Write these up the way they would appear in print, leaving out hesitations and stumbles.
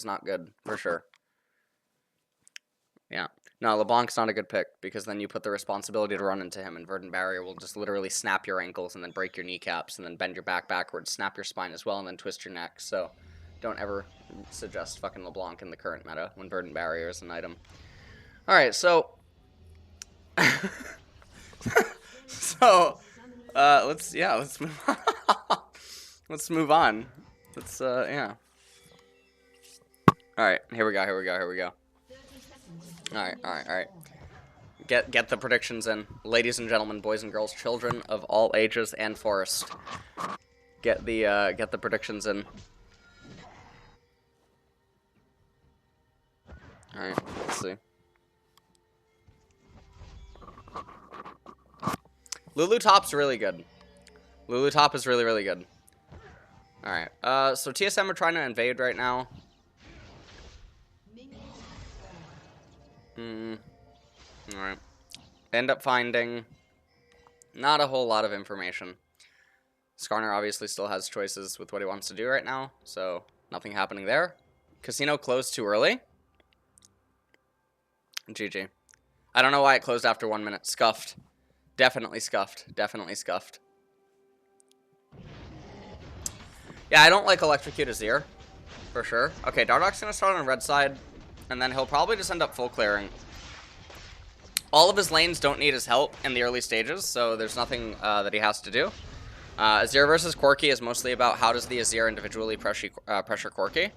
is not good, for sure. Yeah. No, LeBlanc's not a good pick, because then you put the responsibility to run into him, and Verdant Barrier will just literally snap your ankles, and then break your kneecaps, and then bend your back backwards, snap your spine as well, and then twist your neck, so don't ever suggest fucking LeBlanc in the current meta, when Verdant Barrier is an item. Alright, so... let's move on. Let's move on. Yeah. Alright, here we go. Alright. Get the predictions in. Ladies and gentlemen, boys and girls, children of all ages and forest. Get the predictions in. Alright, let's see. Lulu Top's really good. Lulu Top is really, really good. Alright, so TSM are trying to invade right now. Alright. End up finding not a whole lot of information. Skarner obviously still has choices with what he wants to do right now, so nothing happening there. Casino closed too early. GG. I don't know why it closed after 1 minute. Scuffed. Definitely scuffed. Definitely scuffed. Yeah, I don't like Electrocute Azir. For sure. Okay, Dardoch's gonna start on red side, and then he'll probably just end up full clearing. All of his lanes don't need his help in the early stages, so there's nothing that he has to do. Azir versus Corki is mostly about how does the Azir individually pressure Corki.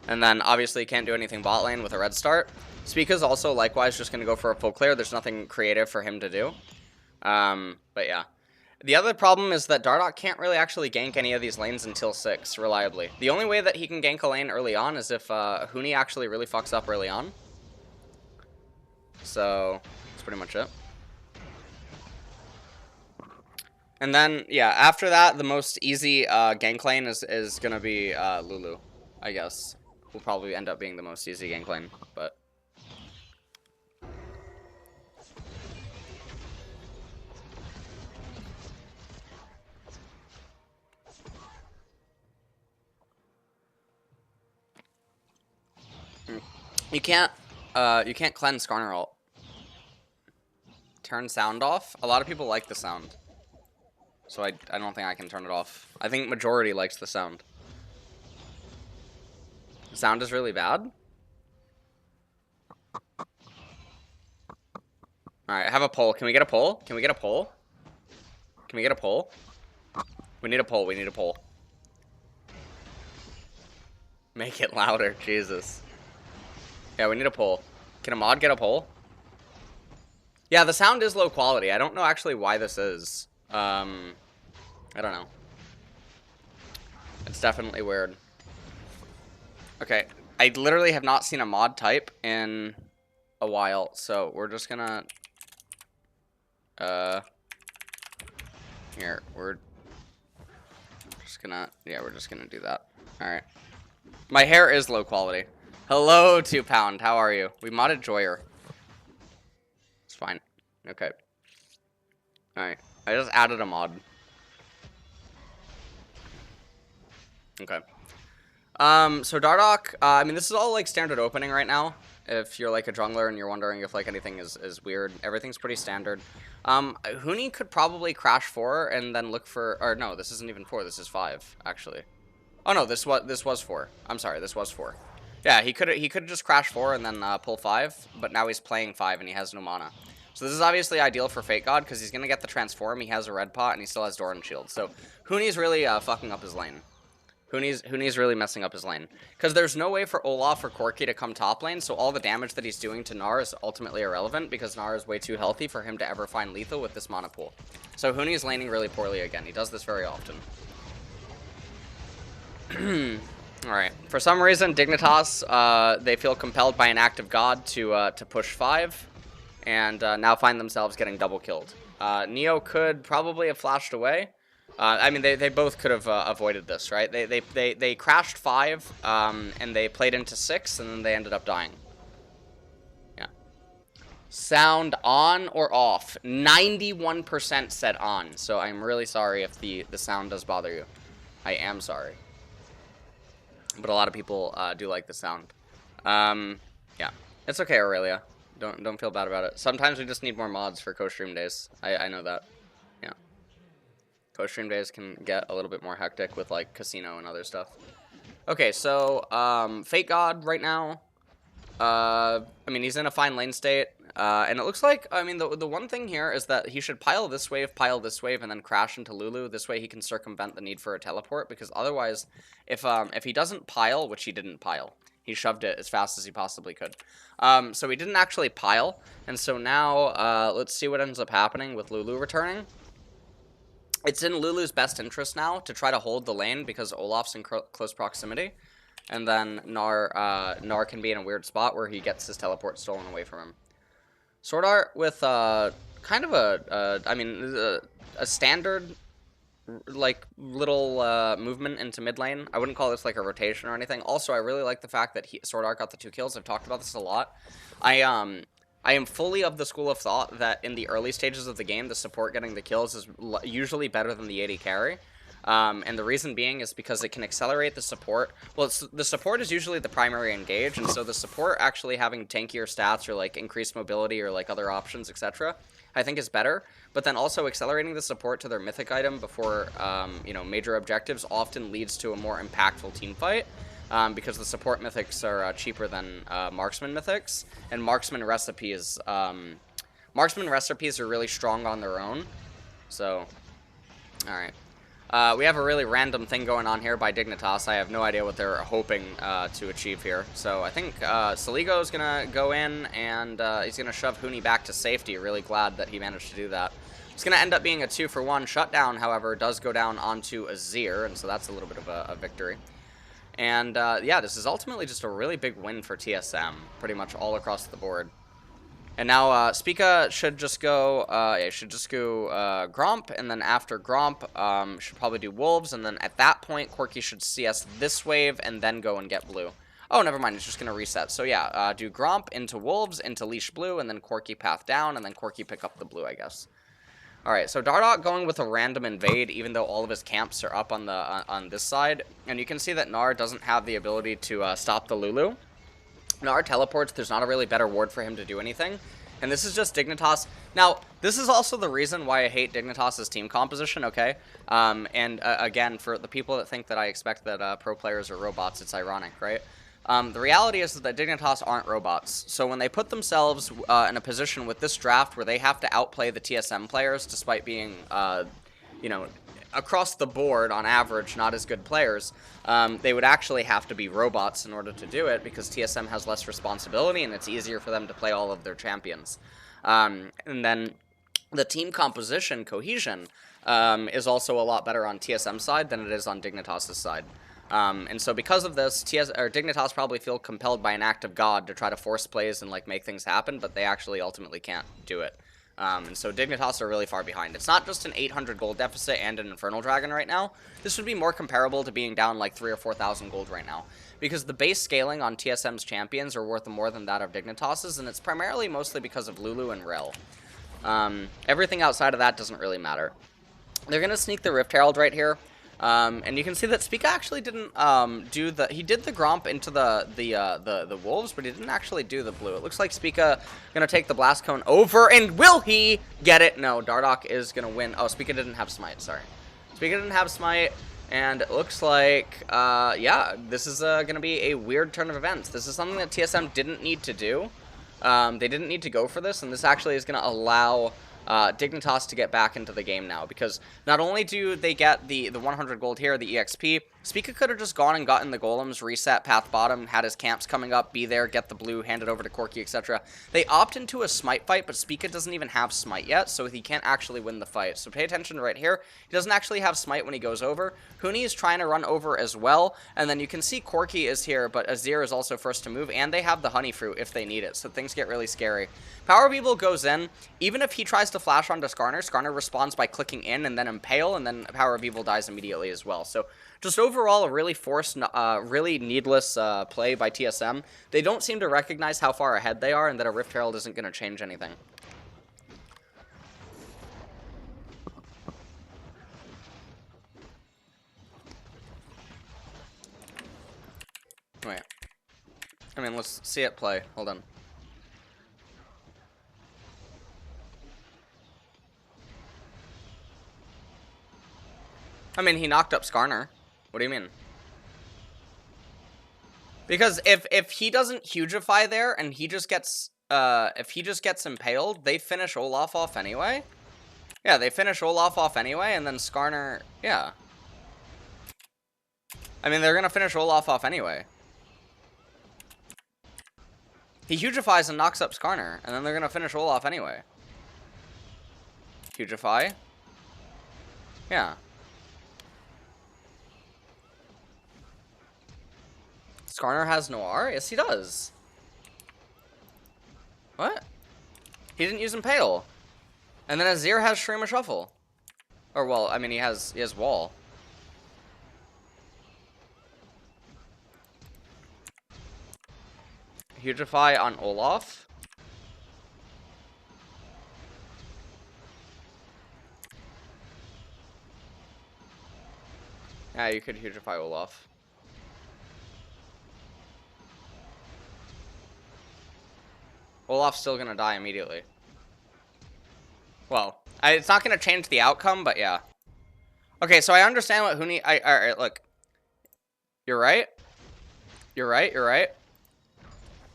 And then obviously he can't do anything bot lane with a red start. Spica's also likewise just going to go for a full clear. There's nothing creative for him to do. But yeah. The other problem is that Dardoch can't really actually gank any of these lanes until 6 reliably. The only way that he can gank a lane early on is if Huni actually really fucks up early on. So that's pretty much it. And then, yeah, after that, the most easy gank lane is going to be Lulu, I guess. Will probably end up being the most easy gank lane, but... You can't cleanse Skarner ult. Turn sound off? A lot of people like the sound. So I don't think I can turn it off. I think majority likes the sound. The sound is really bad? Alright, I have a poll. Can we get a poll? Can we get a poll? Can we get a poll? We need a poll. We need a poll. Make it louder. Jesus. Yeah, we need a poll. Can a mod get a poll? Yeah, the sound is low quality. I don't know actually why this is. I don't know. It's definitely weird. Okay, I literally have not seen a mod type in a while, so we're just gonna... Here, we're just gonna... Yeah, we're just gonna do that. Alright. My hair is low quality. Hello, 2 Pound. How are you? We modded Joyer. It's fine. Okay. Alright. I just added a mod. Okay. So Dardoch, I mean, this is all, like, standard opening right now. If you're, like, a jungler and you're wondering if, like, anything is weird. Everything's pretty standard. Huni could probably crash 4 and then look for... Or, no, this isn't even 4. This is 5, actually. Oh, no, this was 4. I'm sorry, this was 4. Yeah, he could just crash 4 and then pull 5, but now he's playing 5 and he has no mana. So this is obviously ideal for Fate God, because he's going to get the transform, he has a red pot, and he still has Doran Shield. So Huni's really fucking up his lane. Huni's really messing up his lane. Because there's no way for Olaf or Corki to come top lane, so all the damage that he's doing to Gnar is ultimately irrelevant, because Gnar is way too healthy for him to ever find lethal with this mana pool. So Huni's laning really poorly again. He does this very often. Alright, for some reason, Dignitas, they feel compelled by an act of God to push 5, and now find themselves getting double killed. Neo could probably have flashed away. I mean, they both could have avoided this, right? They crashed 5, and they played into 6, and then they ended up dying. Yeah. Sound on or off? 91% said on, so I'm really sorry if the sound does bother you. I am sorry. but a lot of people do like the sound. Yeah, it's okay, Aurelia. Don't feel bad about it. Sometimes we just need more mods for co-stream days. I know that. Yeah, co-stream days can get a little bit more hectic with like casino and other stuff. Okay, so Fate God right now. I mean, he's in a fine lane state, and it looks like, I mean, the one thing here is that he should pile this wave, and then crash into Lulu. This way he can circumvent the need for a teleport, because otherwise, if he doesn't pile, which he didn't pile, he shoved it as fast as he possibly could. So he didn't actually pile, and so now, let's see what ends up happening with Lulu returning. It's in Lulu's best interest now to try to hold the lane, because Olaf's in close proximity. And then Gnar can be in a weird spot where he gets his teleport stolen away from him. Sword Art with kind of a standard like little movement into mid lane. I wouldn't call this like a rotation or anything. Also, I really like the fact that Sword Art got the 2 kills. I've talked about this a lot. I am fully of the school of thought that in the early stages of the game, the support getting the kills is usually better than the AD carry. And the reason being is because it can accelerate the support. Well, the support is usually the primary engage, and so the support actually having tankier stats or like increased mobility or like other options, etc., I think is better. But then also accelerating the support to their mythic item before major objectives often leads to a more impactful team fight. Because the support mythics are cheaper than marksman mythics, and marksman recipes are really strong on their own. So, all right. We have a really random thing going on here by Dignitas. I have no idea what they're hoping to achieve here. So I think Saligo is going to go in, and he's going to shove Huni back to safety. Really glad that he managed to do that. It's going to end up being a 2-for-1 shutdown, however, does go down onto Azir, and so that's a little bit of a victory. And yeah, this is ultimately just a really big win for TSM, pretty much all across the board. And now Spica should just go Gromp, and then after Gromp, should probably do Wolves, and then at that point, Corki should CS this wave, and then go and get Blue. Oh, never mind, it's just going to reset. So yeah, do Gromp into Wolves, into Leash Blue, and then Corki path down, and then Corki pick up the Blue, I guess. Alright, so Dardoch going with a random invade, even though all of his camps are up on the on this side. And you can see that Gnar doesn't have the ability to stop the Lulu. Gnar teleports, there's not a really better ward for him to do anything. And this is just Dignitas. Now, this is also the reason why I hate Dignitas' team composition, okay? Again, for the people that think that I expect that pro players are robots, it's ironic, right? The reality is that Dignitas aren't robots. So when they put themselves in a position with this draft where they have to outplay the TSM players despite being, across the board, on average, not as good players, they would actually have to be robots in order to do it because TSM has less responsibility and it's easier for them to play all of their champions. And then the team composition, cohesion, is also a lot better on TSM side than it is on Dignitas' side. And so because of this, Dignitas probably feel compelled by an act of God to try to force plays and like make things happen, but they actually ultimately can't do it. And so Dignitas are really far behind. It's not just an 800 gold deficit and an Infernal Dragon right now. This would be more comparable to being down like 3,000 or 4,000 gold right now. Because the base scaling on TSM's champions are worth more than that of Dignitas's, and it's primarily mostly because of Lulu and Rel. Everything outside of that doesn't really matter. They're going to sneak the Rift Herald right here. And you can see that Spica actually didn't he did the Gromp into the Wolves, but he didn't actually do the Blue. It looks like Spica gonna take the Blast Cone over, and will he get it? No, Dardoch is gonna win. Oh, Spica didn't have Smite, sorry. Spica didn't have Smite, and it looks like, yeah, this is gonna be a weird turn of events. This is something that TSM didn't need to do. They didn't need to go for this, and this actually is gonna allow Dignitas to get back into the game now, because not only do they get the 100 gold here, the EXP, Spica could have just gone and gotten the golems, reset path bottom, had his camps coming up, be there, get the blue, hand it over to Corki, etc. They opt into a smite fight, but Spica doesn't even have smite yet, so he can't actually win the fight. So pay attention right here. He doesn't actually have smite when he goes over. Huni is trying to run over as well, and then you can see Corki is here, but Azir is also first to move, and they have the honey fruit if they need it, so things get really scary. Power of Evil goes in. Even if he tries to flash onto Skarner, Skarner responds by clicking in and then Impale, and then Power of Evil dies immediately as well. So just overall, a really forced, really needless play by TSM. They don't seem to recognize how far ahead they are and that a Rift Herald isn't going to change anything. Wait. I mean, let's see it play. Hold on. I mean, he knocked up Skarner. What do you mean? Because if he doesn't hugify there and he just gets if he just gets impaled, they finish Olaf off anyway. Yeah, they finish Olaf off anyway, and then Skarner, yeah. I mean, they're gonna finish Olaf off anyway. He hugifies and knocks up Skarner, and then they're gonna finish Olaf anyway. Hugify. Yeah. Skarner has Noir? Yes, he does. What? He didn't use Impale. And then Azir has Shrima Shuffle. Or, well, I mean, he has Wall. Hugify on Olaf. Yeah, you could Hugify Olaf. Olaf's still gonna die immediately. Well, it's not gonna change the outcome, but yeah. Okay, so I understand what Huni... Alright, look. You're right. You're right, you're right.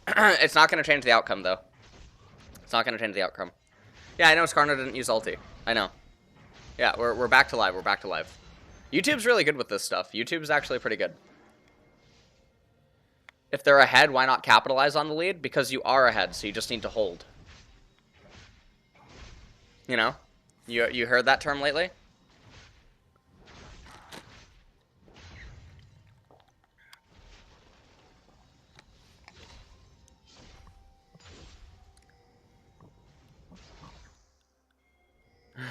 It's not gonna change the outcome, though. It's not gonna change the outcome. Yeah, I know Skarner didn't use ulti. I know. Yeah, we're back to live, we're back to live. YouTube's really good with this stuff. YouTube's actually pretty good. If they're ahead, why not capitalize on the lead? Because you are ahead, so you just need to hold. You know? You heard that term lately?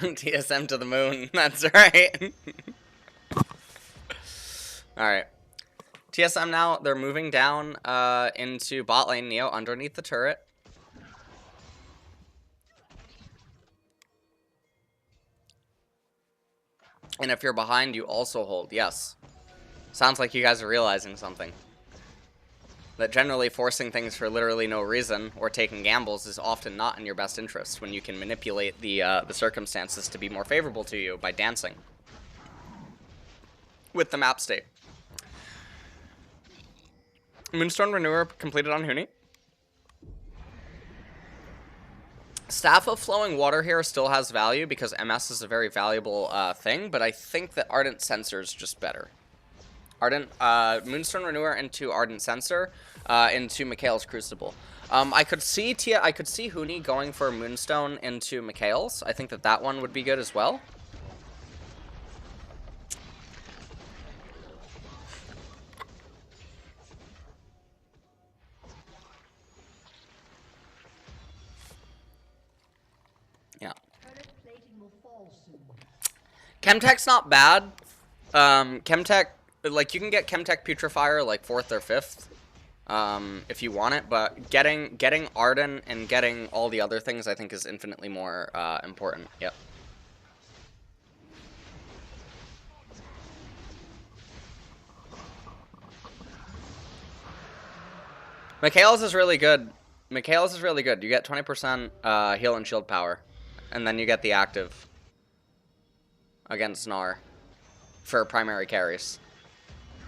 TSM to the moon. That's right. Alright. TSM now, they're moving down into bot lane, Neo underneath the turret. And if you're behind, you also hold. Yes. Sounds like you guys are realizing something. That generally forcing things for literally no reason or taking gambles is often not in your best interest when you can manipulate the circumstances to be more favorable to you by dancing with the map state. Moonstone Renewer completed on Huni. Staff of Flowing Water here still has value because MS is a very valuable thing, but I think that Ardent Sensor is just better. Moonstone Renewer into Ardent Sensor into Mikhail's Crucible. I could see Huni going for Moonstone into Mikhail's. I think that one would be good as well. Yeah. Chemtech's not bad. Chemtech, like, you can get Chemtech Putrefier, like, 4th or 5th, if you want it, but getting Arden and getting all the other things, I think, is infinitely more, important. Yep. Mikhail's is really good. Mikhail's is really good. You get 20% heal and shield power, and then you get the active against Gnar for primary carries.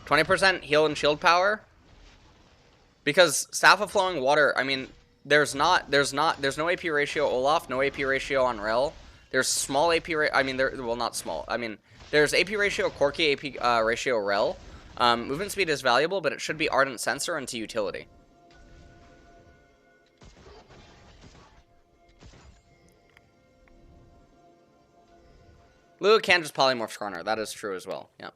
20% heal and shield power, because Staff of Flowing Water, I mean, there's no AP ratio Olaf, no AP ratio on Rel. There's small AP well, not small. I mean, there's AP ratio Corki, AP ratio Rel. Movement speed is valuable, but it should be Ardent Sensor into utility. Lua can just polymorph Skarner. That is true as well. Yeah.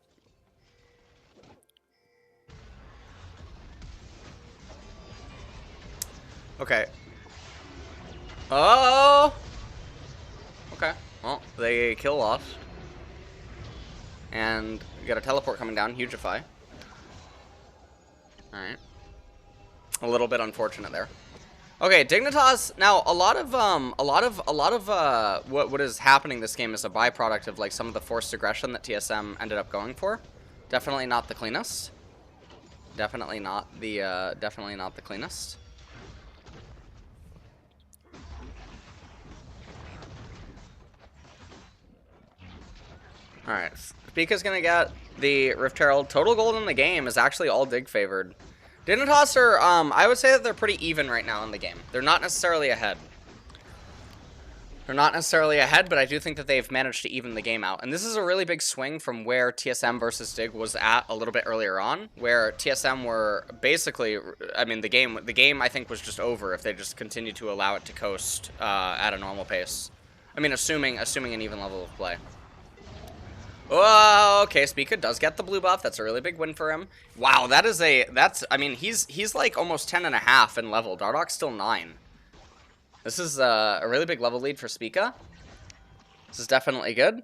Okay. Oh! Okay. Well, they kill Lost. And we got a teleport coming down, Hugify. Alright. A little bit unfortunate there. Okay, Dignitas. Now, a lot of what is happening this game is a byproduct of like some of the forced aggression that TSM ended up going for. Definitely not the cleanest. Definitely not the cleanest. Alright, Spica's gonna get the Rift Herald. Total gold in the game is actually all Dig favored. Dignitas are, I would say that they're pretty even right now in the game. They're not necessarily ahead. They're not necessarily ahead, but I do think that they've managed to even the game out. And this is a really big swing from where TSM versus Dig was at a little bit earlier on, where TSM were basically, I mean, the game I think was just over if they just continued to allow it to coast at a normal pace. I mean, assuming an even level of play. Oh, okay, Spica does get the blue buff. That's a really big win for him. Wow, I mean, he's like almost 10.5 in level. Dardock's still 9. This is a really big level lead for Spica. This is definitely good.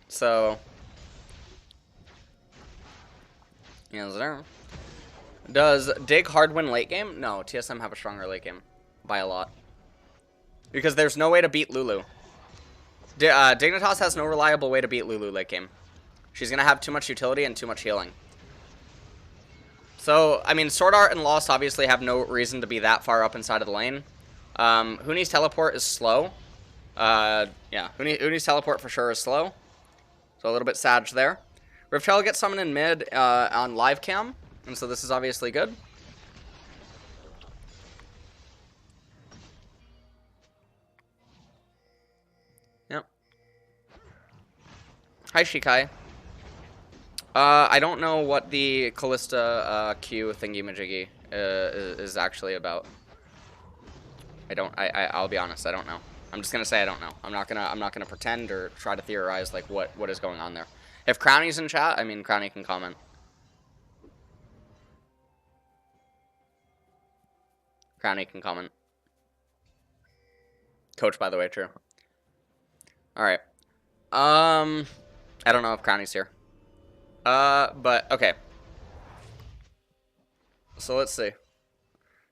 So, yes, there. Does Dig hard win late game? No, TSM have a stronger late game by a lot. Because there's no way to beat Lulu. Dignitas has no reliable way to beat Lulu late game. She's going to have too much utility and too much healing. So, I mean, Sword Art and Lost obviously have no reason to be that far up inside of the lane. Huni's teleport is slow. Yeah, Huni's teleport for sure is slow. So a little bit sad there. Rift Herald gets summoned in mid on live cam, and so this is obviously good. Yep. Hi, Shikai. I don't know what the Callista Q thingy-majiggy is actually about. I'll be honest, I don't know. I'm just gonna say I don't know. I'm not gonna pretend or try to theorize like what is going on there. If Crowny's in chat, I mean Crowny can comment. Crowny can comment. Coach, by the way, true. Alright. I don't know if Crowny's here. But okay. So let's see.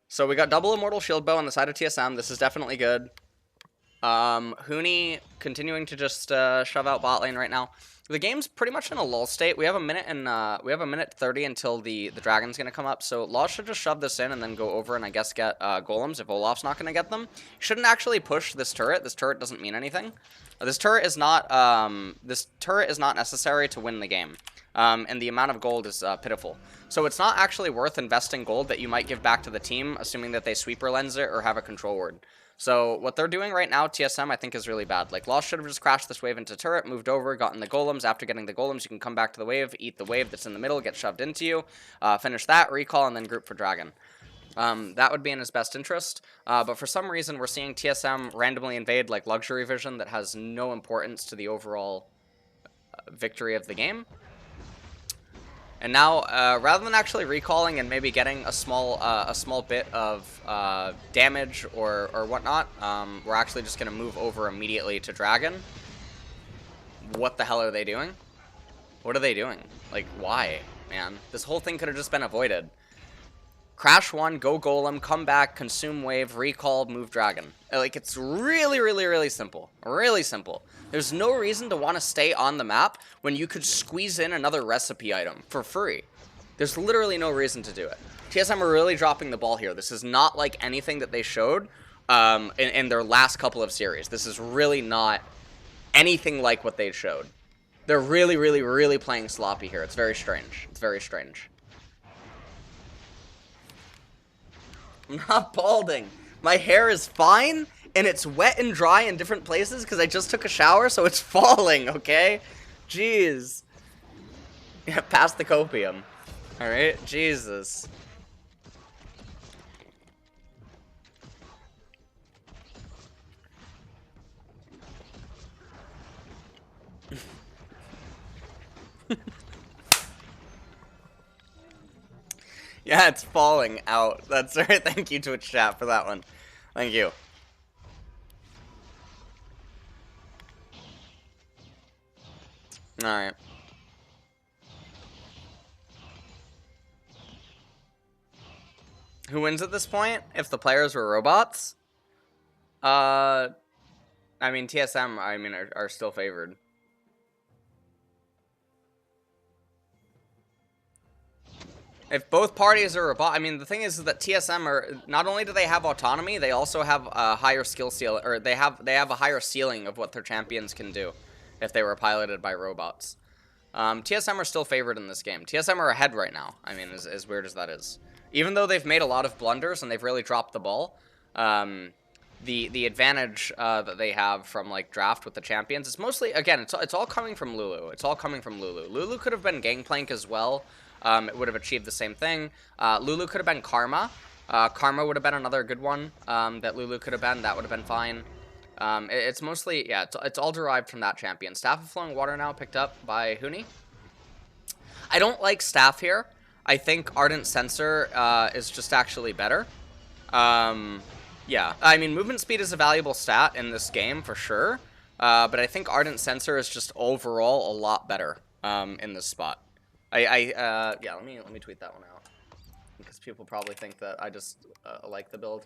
So we got double Immortal Shield Bow on the side of TSM. This is definitely good. Huni continuing to just shove out bot lane right now. The game's pretty much in a lull state. We have a minute and we have a minute 30 until the dragon's gonna come up. So Law should just shove this in and then go over and I guess get golems if Olaf's not gonna get them. Shouldn't actually push this turret. This turret doesn't mean anything. This turret is not necessary to win the game. And the amount of gold is pitiful. So it's not actually worth investing gold that you might give back to the team, assuming that they sweeper lens it or have a control ward. So what they're doing right now, TSM, I think is really bad. Like, Lost should have just crashed this wave into turret, moved over, gotten the golems. After getting the golems, you can come back to the wave, eat the wave that's in the middle, get shoved into you, finish that, recall, and then group for dragon. That would be in his best interest. But for some reason, we're seeing TSM randomly invade, like, Luxury Vision that has no importance to the overall victory of the game. And now, rather than actually recalling and maybe getting a small bit of damage or whatnot, we're actually just gonna move over immediately to Dragon. What the hell are they doing? What are they doing? Like, why, man? This whole thing could have just been avoided. Crash 1, go Golem, come back, consume wave, recall, move Dragon. Like, it's really, really, really simple. Really simple. There's no reason to want to stay on the map when you could squeeze in another recipe item for free. There's literally no reason to do it. TSM are really dropping the ball here. This is not like anything that they showed in their last couple of series. This is really not anything like what they showed. They're really, really, really playing sloppy here. It's very strange. It's very strange. I'm not balding. My hair is fine, and it's wet and dry in different places because I just took a shower, so it's falling, okay? Jeez. Yeah, pass the copium. Alright, Jesus. Yeah, it's falling out. That's right. Thank you, Twitch chat, for that one. Thank you. Alright. Who wins at this point? If the players were robots? I mean, TSM, are still favored. If both parties are I mean, the thing is that TSM are, not only do they have autonomy, they also have a higher skill ceiling, or they have a higher ceiling of what their champions can do if they were piloted by robots. TSM are still favored in this game. TSM are ahead right now. I mean, as weird as that is. Even though they've made a lot of blunders and they've really dropped the ball, the advantage that they have from like draft with the champions is mostly, again, it's all coming from Lulu. It's all coming from Lulu. Lulu could have been Gangplank as well. It would have achieved the same thing. Lulu could have been Karma. Karma would have been another good one that Lulu could have been. That would have been fine. It's mostly, yeah, it's all derived from that champion. Staff of Flowing Water now picked up by Huni. I don't like Staff here. I think Ardent Sensor is just actually better. Yeah, I mean, movement speed is a valuable stat in this game for sure. But I think Ardent Sensor is just overall a lot better in this spot. Yeah, let me tweet that one out because people probably think that I just like the build.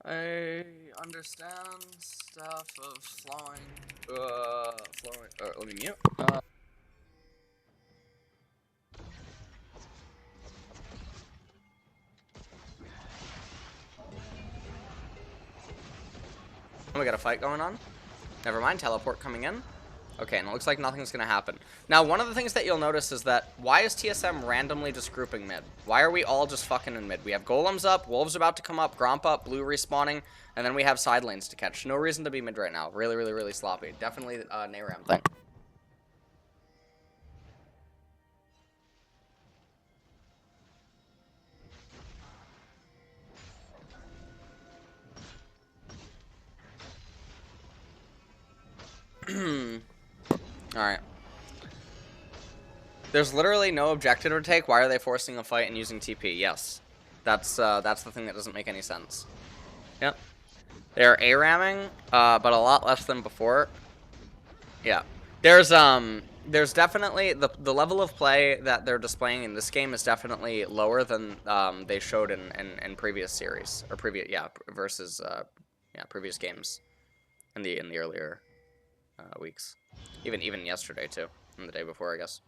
I understand stuff of flowing. Let me mute. Oh, we got a fight going on. Never mind, teleport coming in. Okay, and it looks like nothing's going to happen. Now, one of the things that you'll notice is that, why is TSM randomly just grouping mid? Why are we all just fucking in mid? We have Golems up, Wolves about to come up, Gromp up, Blue respawning, and then we have side lanes to catch. No reason to be mid right now. Really, really, really sloppy. Definitely Nayram thing. Alright. There's literally no objective to take. Why are they forcing a fight and using TP? Yes. That's the thing that doesn't make any sense. Yep. They're A-ramming, but a lot less than before. Yeah. There's definitely, the level of play that they're displaying in this game is definitely lower than they showed in previous series. Or previous, yeah, versus, yeah, previous games in the earlier weeks. Even yesterday, too. And the day before, I guess.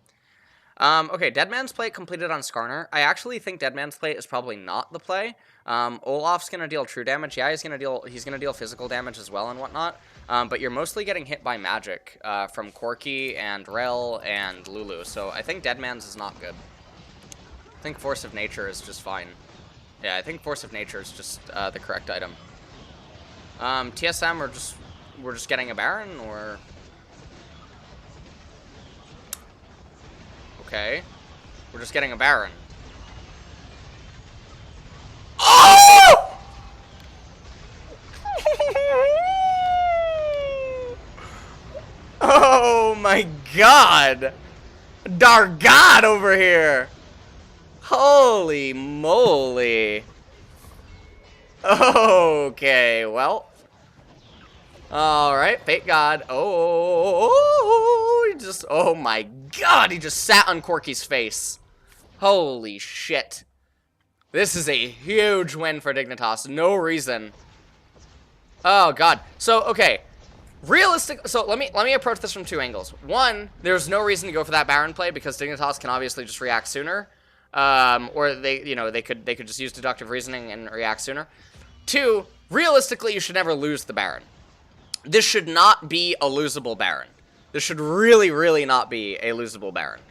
Okay, Deadman's Plate completed on Skarner. I actually think Deadman's Plate is probably not the play. Olaf's gonna deal true damage. Yeah, he's gonna deal physical damage as well and whatnot. But you're mostly getting hit by magic from Corki and Rel and Lulu. So I think Deadman's is not good. I think Force of Nature is just fine. Yeah, I think Force of Nature is just the correct item. TSM, we're just getting a Baron, or... Okay. We're just getting a Baron. Oh! Oh my god! Dargod over here! Holy moly! Okay, well. Alright, Fate God. Oh, he just, oh my god, he just sat on Corky's face. Holy shit. This is a huge win for Dignitas. No reason. Oh god. So, okay. Realistic, so let me approach this from two angles. One, there's no reason to go for that Baron play because Dignitas can obviously just react sooner. Or they could just use deductive reasoning and react sooner. Two, realistically, you should never lose the Baron. This should not be a losable Baron. This should really, really not be a losable Baron.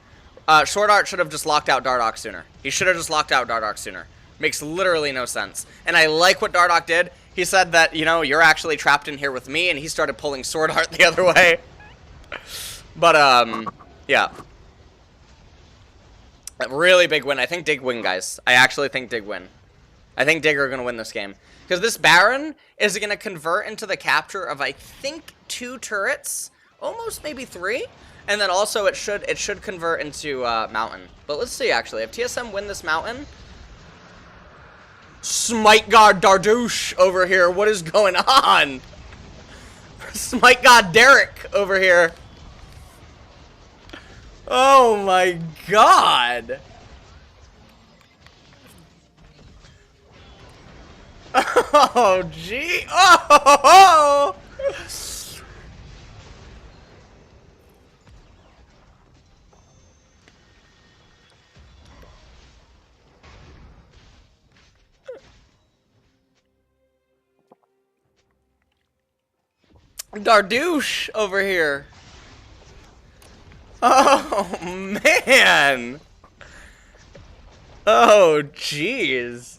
Short Art should have just locked out Dardoch sooner. He should have just locked out Dardoch sooner. Makes literally no sense. And I like what Dardoch did. He said that, you know, you're actually trapped in here with me, and he started pulling Sword Art the other way. But, yeah. A really big win. I think Dig win, guys. I actually think Dig win. I think Dig are going to win this game. Because this Baron is going to convert into the capture of, I think, 2 turrets. Almost maybe 3. And then also it should convert into Mountain. But let's see, actually. If TSM win this Mountain... Smite God Dardouche over here. What is going on? Smite God Derek over here. Oh my god. Oh, gee. Oh! Dardouche over here. Oh, man. Oh, jeez.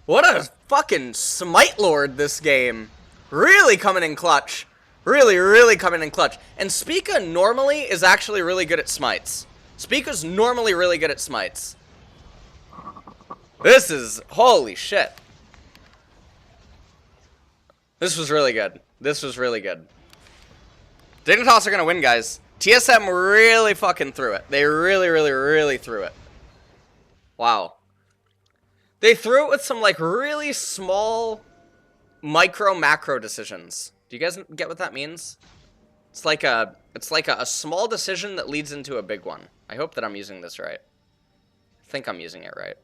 What a fucking smite lord this game. Really coming in clutch. Really, really coming in clutch. And Spica normally is actually really good at smites. Spica's normally really good at smites. This is... holy shit. This was really good. This was really good. Dignitas are gonna win, guys. TSM really fucking threw it. They really, really, really threw it. Wow. They threw it with some, like, really small micro-macro decisions. Do you guys get what that means? It's like a small decision that leads into a big one. I hope that I'm using this right. I think I'm using it right.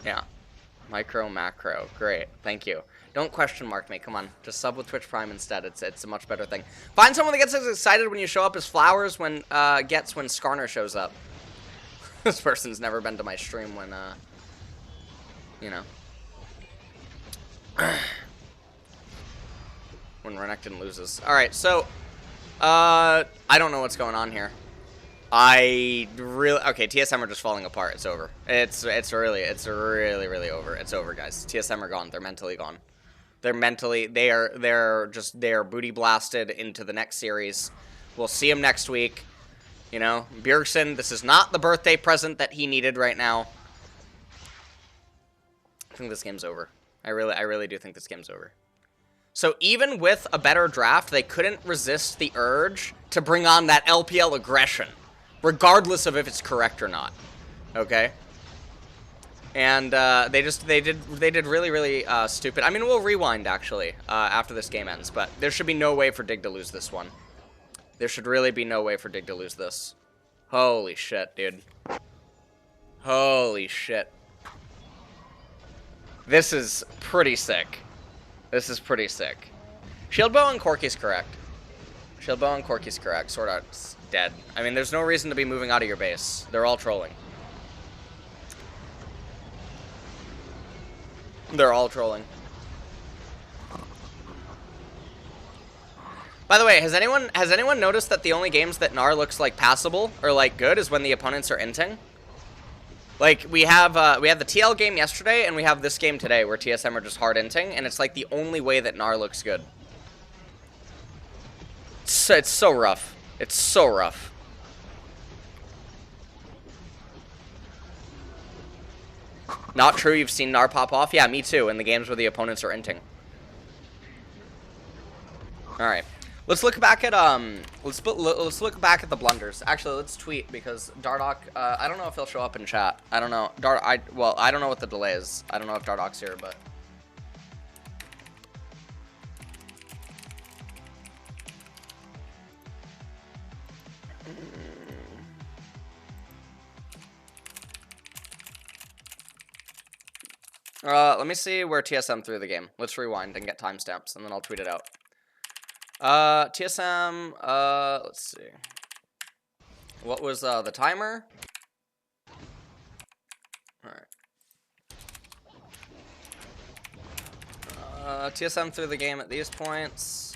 Yeah. Micro, macro. Great. Thank you. Don't question mark me. Come on. Just sub with Twitch Prime instead. It's a much better thing. Find someone that gets as excited when you show up as flowers when gets when Skarner shows up. This person's never been to my stream when you know. When Renekton loses. Alright, so I don't know what's going on here. Okay, TSM are just falling apart. It's over. It's really over. It's over, guys. TSM are gone. They're mentally gone. They're booty blasted into the next series. We'll see them next week. You know, Bjergsen, this is not the birthday present that he needed right now. I think this game's over. I really do think this game's over. So even with a better draft, they couldn't resist the urge to bring on that LPL aggression, regardless of if it's correct or not. Okay? And they did really stupid. I mean, we'll rewind actually after this game ends, but there should be no way for Dig to lose this one. There should really be no way for Dig to lose this. Holy shit, dude. Holy shit. This is pretty sick. This is pretty sick. Shield Bow and Corky's correct. Shield Bow and Corky's correct. Sword Art's dead. I mean, there's no reason to be moving out of your base. They're all trolling. They're all trolling. By the way, has anyone noticed that the only games that Gnar looks like passable or like good is when the opponents are inting? Like we have the TL game yesterday and we have this game today where TSM are just hard inting, and it's like the only way that Gnar looks good. It's so rough. It's so rough. Not true. You've seen Gnar pop off. Yeah, me too. In the games where the opponents are inting. All right. Let's look back at let's look back at the blunders. Actually, let's tweet because Dardoch. I don't know if he'll show up in chat. I don't know. I don't know what the delay is. I don't know if Dardoch's here, but. Let me see where TSM threw the game. Let's rewind and get timestamps, and then I'll tweet it out. TSM, let's see. What was, the timer? Alright. TSM threw the game at these points.